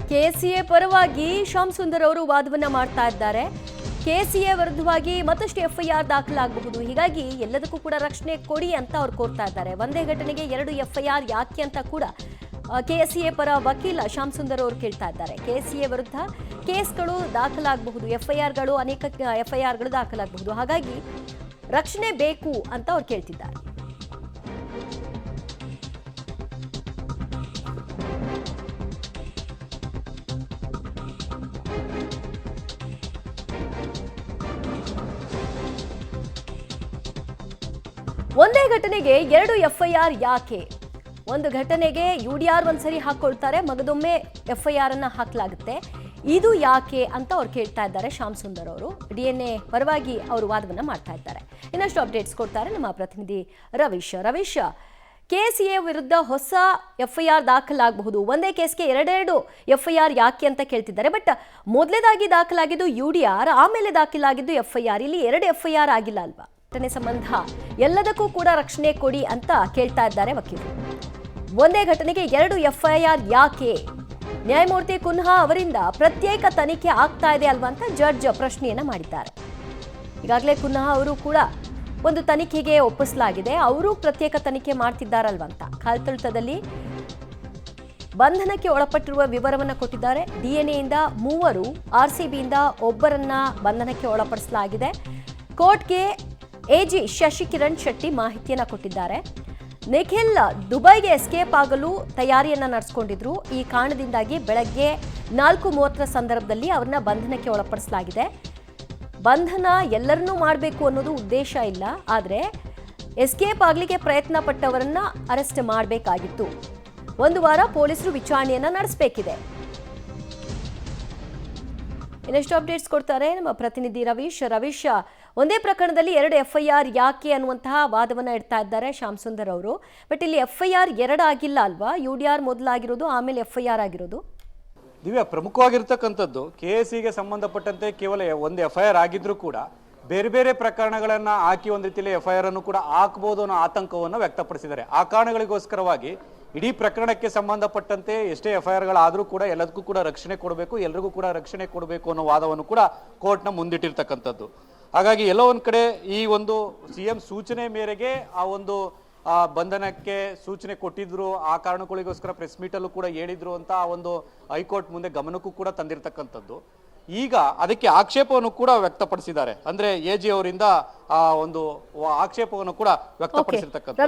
ಕೆಸಿಎ ಪರವಾಗಿ ಶ್ಯಾಮ್ ಸುಂದರ್ ಅವರು ವಾದವನ್ನ ಮಾಡ್ತಾ ಇದ್ದಾರೆ. ಕೆಸಿಎ ವಿರುದ್ಧವಾಗಿ ಮತ್ತಷ್ಟು ಎಫ್ಐಆರ್ ದಾಖಲಾಗಬಹುದು, ಹೀಗಾಗಿ ಎಲ್ಲದಕ್ಕೂ ಕೂಡ ರಕ್ಷಣೆ ಕೊಡಿ ಅಂತ ಅವ್ರು ಕೋರ್ತಾ ಇದ್ದಾರೆ. ಒಂದೇ ಘಟನೆಗೆ 2 ಎಫ್ಐಆರ್ ಯಾಕೆ ಅಂತ ಕೂಡ ಕೆಸಿಎ ಪರ ವಕೀಲ ಶ್ಯಾಮ್ ಸುಂದರ್ ಅವರು ಕೇಳ್ತಾ ಇದ್ದಾರೆ. ಕೆಸಿಎ ವಿರುದ್ಧ ಕೇಸ್ಗಳು ದಾಖಲಾಗಬಹುದು, ಎಫ್ಐಆರ್ಗಳು ಅನೇಕ ಎಫ್ಐಆರ್ಗಳು ದಾಖಲಾಗಬಹುದು, ಹಾಗಾಗಿ ರಕ್ಷಣೆ ಬೇಕು ಅಂತ ಅವ್ರು ಕೇಳ್ತಿದ್ದಾರೆ. ಒಂದೇ ಘಟನೆಗೆ 2 ಎಫ್ಐಆರ್ ಯಾಕೆ? ಒಂದು ಘಟನೆಗೆ ಯುಡಿಆರ್ ಒಂದ್ಸರಿ ಹಾಕೊಳ್ತಾರೆ, ಮಗದೊಮ್ಮೆ ಎಫ್ಐಆರ್ ಅನ್ನ ಹಾಕಲಾಗುತ್ತೆ. ಇದು ಯಾಕೆ ಅಂತ ಅವ್ರು ಕೇಳ್ತಾ ಇದ್ದಾರೆ ಶ್ಯಾಮ್ ಸುಂದರ್ ಅವರು. ಡಿಎನ್ಎ ಪರವಾಗಿ ಅವರು ವಾದವನ್ನ ಮಾಡ್ತಾ ಇದ್ದಾರೆ. ಇನ್ನಷ್ಟು ಅಪ್ಡೇಟ್ಸ್ ಕೊಡ್ತಾರೆ ನಮ್ಮ ಪ್ರತಿನಿಧಿ ರವೀಶ್. ಕೆಸಿಎ ವಿರುದ್ಧ ಹೊಸ ಎಫ್ಐಆರ್ ದಾಖಲಾಗಬಹುದು, ಒಂದೇ ಕೇಸ್ಗೆ 2 ಎಫ್ಐಆರ್ ಯಾಕೆ ಅಂತ ಕೇಳ್ತಿದ್ದಾರೆ. ಬಟ್ ಮೊದಲೇದಾಗಿ ದಾಖಲಾಗಿದ್ದು ಯುಡಿಆರ್, ಆಮೇಲೆ ದಾಖಲಾಗಿದ್ದು ಎಫ್ಐಆರ್. ಇಲ್ಲಿ 2 ಎಫ್ಐಆರ್ ಆಗಿಲ್ಲ ಅಲ್ವಾ? ಘಟನೆ ಸಂಬಂಧ ಎಲ್ಲದಕ್ಕೂ ಕೂಡ ರಕ್ಷಣೆ ಕೊಡಿ ಅಂತ ಕೇಳ್ತಾ ಇದ್ದಾರೆ ವಕೀಲರು. ಒಂದೇ ಘಟನೆಗೆ 2 ಎಫ್ಐಆರ್ ಯಾಕೆ? ನ್ಯಾಯಮೂರ್ತಿ ಕುನ್ಹಾ ಅವರಿಂದ ಪ್ರತ್ಯೇಕ ತನಿಖೆ ಆಗ್ತಾ ಇದೆ ಅಲ್ವಾ ಅಂತ ಜಡ್ಜ್ ಪ್ರಶ್ನೆಯನ್ನ ಮಾಡಿದ್ದಾರೆ. ಈಗಾಗಲೇ ಕುನ್ಹಾ ಅವರು ಕೂಡ ಒಂದು ತನಿಖೆಗೆ ಒಪ್ಪಿಸಲಾಗಿದೆ, ಅವರು ಪ್ರತ್ಯೇಕ ತನಿಖೆ ಮಾಡ್ತಿದ್ದಾರಲ್ವಂತ. ಕಾಲ್ತುಳಿತದಲ್ಲಿ ಬಂಧನಕ್ಕೆ ಒಳಪಟ್ಟಿರುವ ವಿವರವನ್ನ ಕೊಟ್ಟಿದ್ದಾರೆ. ಡಿಎನ್ಎಯಿಂದ 3, ಆರ್ಸಿಬಿಯಿಂದ 1ರನ್ನ ಬಂಧನಕ್ಕೆ ಒಳಪಡಿಸಲಾಗಿದೆ. ಕೋರ್ಟ್ಗೆ ಎಜಿ ಶಶಿಕಿರಣ್ ಶೆಟ್ಟಿ ಮಾಹಿತಿಯನ್ನ ಕೊಟ್ಟಿದ್ದಾರೆ. ನಿಖಿಲ್ ದುಬೈಗೆ ಎಸ್ಕೇಪ್ ಆಗಲು ತಯಾರಿಯನ್ನ ನಡೆಸಿಕೊಂಡಿದ್ರು. ಈ ಕಾರಣದಿಂದಾಗಿ ಬೆಳಗ್ಗೆ 4:30 ಸಂದರ್ಭದಲ್ಲಿ ಅವರನ್ನ ಬಂಧನಕ್ಕೆ ಒಳಪಡಿಸಲಾಗಿದೆ. ಬಂಧನ ಎಲ್ಲರನ್ನೂ ಮಾಡಬೇಕು ಅನ್ನೋದು ಉದ್ದೇಶ ಇಲ್ಲ, ಆದರೆ ಎಸ್ಕೇಪ್ ಆಗಲಿಕ್ಕೆ ಪ್ರಯತ್ನ ಪಟ್ಟವರನ್ನ ಅರೆಸ್ಟ್ ಮಾಡಬೇಕಾಗಿತ್ತು. 1 ವಾರ ಪೊಲೀಸರು ವಿಚಾರಣೆಯನ್ನ ನಡೆಸಬೇಕಿದೆ. ಇನ್ನಷ್ಟು ಅಪ್ಡೇಟ್ಸ್ ಕೊಡ್ತಾರೆ ನಮ್ಮ ಪ್ರತಿನಿಧಿ ರವೀಶ್. ಒಂದೇ ಪ್ರಕರಣದಲ್ಲಿ 2 ಎಫ್ಐಆರ್ ಯಾಕೆ ಅನ್ನುವಂತಹ ವಾದವನ್ನ ಇಡ್ತಾ ಇದ್ದಾರೆ ಶ್ಯಾಮ್ ಸುಂದರ್ ಅವರು. ಬಟ್ ಇಲ್ಲಿ ಎಫ್ಐಆರ್ 2 ಆಗಿಲ್ಲ ಅಲ್ವಾ? ಯುಡಿಆರ್ ಮೊದಲಾಗಿರೋದು, ಆಮೇಲೆ ಎಫ್ಐಆರ್ ಆಗಿರೋದು. ದಿವ್ಯಾ, ಪ್ರಮುಖವಾಗಿರ್ತಕ್ಕಂಥದ್ದು ಕೆಎಸ್ಸಿಗೆ ಸಂಬಂಧಪಟ್ಟಂತೆ ಕೇವಲ 1 ಎಫ್ಐಆರ್ ಆಗಿದ್ರೂ ಕೂಡ ಬೇರೆ ಬೇರೆ ಪ್ರಕರಣಗಳನ್ನ ಹಾಕಿ ಒಂದು ರೀತಿಯಲ್ಲಿ ಎಫ್ಐಆರ್ ಅನ್ನು ಕೂಡ ಹಾಕಬಹುದು ಅನ್ನೋ ಆತಂಕವನ್ನು ವ್ಯಕ್ತಪಡಿಸಿದ್ದಾರೆ. ಆ ಕಾರಣಗಳಿಗೋಸ್ಕರವಾಗಿ ಇಡೀ ಪ್ರಕರಣಕ್ಕೆ ಸಂಬಂಧಪಟ್ಟಂತೆ ಎಷ್ಟೇ ಎಫ್ಐಆರ್ಗಳಾದರೂ ಕೂಡ ಎಲ್ಲದಕ್ಕೂ ಕೂಡ ರಕ್ಷಣೆ ಕೊಡಬೇಕು, ಎಲ್ರಿಗೂ ಕೂಡ ರಕ್ಷಣೆ ಕೊಡಬೇಕು ಅನ್ನೋ ವಾದವನ್ನು ಕೂಡ ಕೋರ್ಟ್ನ ಮುಂದಿಟ್ಟಿರ್ತಕ್ಕಂಥದ್ದು. ಹಾಗಾಗಿ ಎಲ್ಲೋ ಒಂದ್ ಕಡೆ ಈ ಒಂದು ಸಿಎಂ ಸೂಚನೆ ಮೇರೆಗೆ ಆ ಒಂದು ಬಂಧನಕ್ಕೆ ಸೂಚನೆ ಕೊಟ್ಟಿದ್ರು, ಆ ಕಾರಣಗಳಿಗೋಸ್ಕರ ಪ್ರೆಸ್ ಮೀಟ್ ಅಲ್ಲೂ ಕೂಡ ಹೇಳಿದ್ರು ಅಂತ ಆ ಒಂದು ಹೈಕೋರ್ಟ್ ಮುಂದೆ ಗಮನಕ್ಕೂ ಕೂಡ ತಂದಿರತಕ್ಕಂಥದ್ದು. ಈಗ ಅದಕ್ಕೆ ಆಕ್ಷೇಪವನ್ನು ಕೂಡ ವ್ಯಕ್ತಪಡಿಸಿದ್ದಾರೆ. ಅಂದ್ರೆ ಎಜಿ ಅವರಿಂದ ಆ ಒಂದು ಆಕ್ಷೇಪವನ್ನು ಕೂಡ ವ್ಯಕ್ತಪಡಿಸಿರ್ತಕ್ಕಂಥ